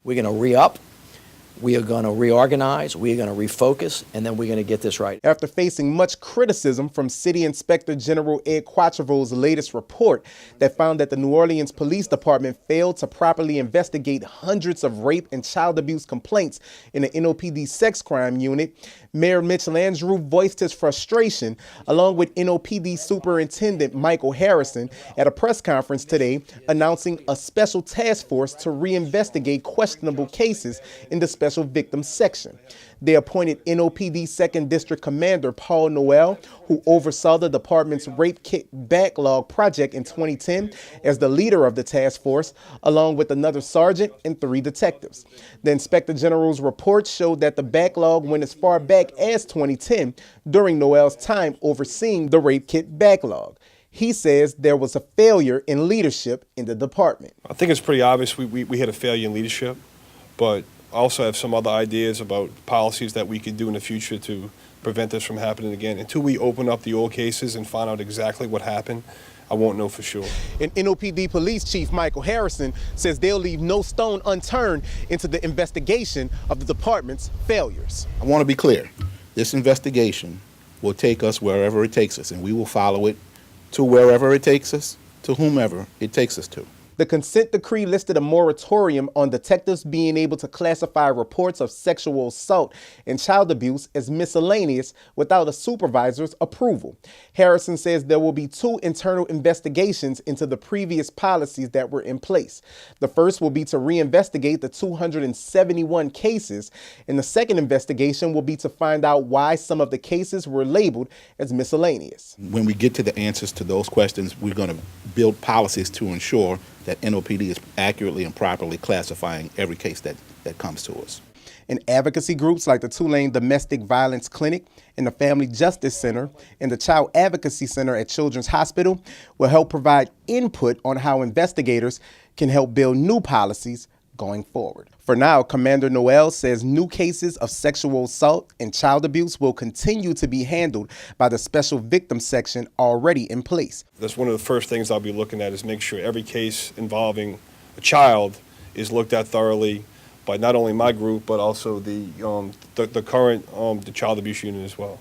We're going to re-up. We are going to reorganize, we are going to refocus, and then we're going to get this right. After facing much criticism from City Inspector General Ed Quatrevo's latest report that found that the New Orleans Police Department failed to properly investigate hundreds of rape and child abuse complaints in the NOPD sex crime unit, Mayor Mitch Landrieu voiced his frustration along with NOPD Superintendent Michael Harrison at a press conference today, announcing a special task force to reinvestigate questionable cases in the Special Victims Section. They appointed NOPD 2nd District Commander Paul Noel, who oversaw the department's rape kit backlog project in 2010, as the leader of the task force, along with another sergeant and 3 detectives. The Inspector General's report showed that the backlog went as far back as 2010, during Noel's time overseeing the rape kit backlog. He says there was a failure in leadership in the department. I think it's pretty obvious we had a failure in leadership, but I also have some other ideas about policies that we could do in the future to prevent this from happening again. Until we open up the old cases and find out exactly what happened, I won't know for sure. And NOPD Police Chief Michael Harrison says they'll leave no stone unturned into the investigation of the department's failures. I want to be clear. This investigation will take us wherever it takes us, and we will follow it to wherever it takes us, to whomever it takes us to. The consent decree listed a moratorium on detectives being able to classify reports of sexual assault and child abuse as miscellaneous without a supervisor's approval. Harrison says there will be 2 internal investigations into the previous policies that were in place. The first will be to reinvestigate the 271 cases, and the second investigation will be to find out why some of the cases were labeled as miscellaneous. When we get to the answers to those questions, we're going to build policies to ensure that NOPD is accurately and properly classifying every case that comes to us. And advocacy groups like the Tulane Domestic Violence Clinic and the Family Justice Center and the Child Advocacy Center at Children's Hospital will help provide input on how investigators can help build new policies going forward. For now, Commander Noel says new cases of sexual assault and child abuse will continue to be handled by the Special Victims Section already in place. That's one of the first things I'll be looking at, is make sure every case involving a child is looked at thoroughly by not only my group, but also the current the child abuse unit as well.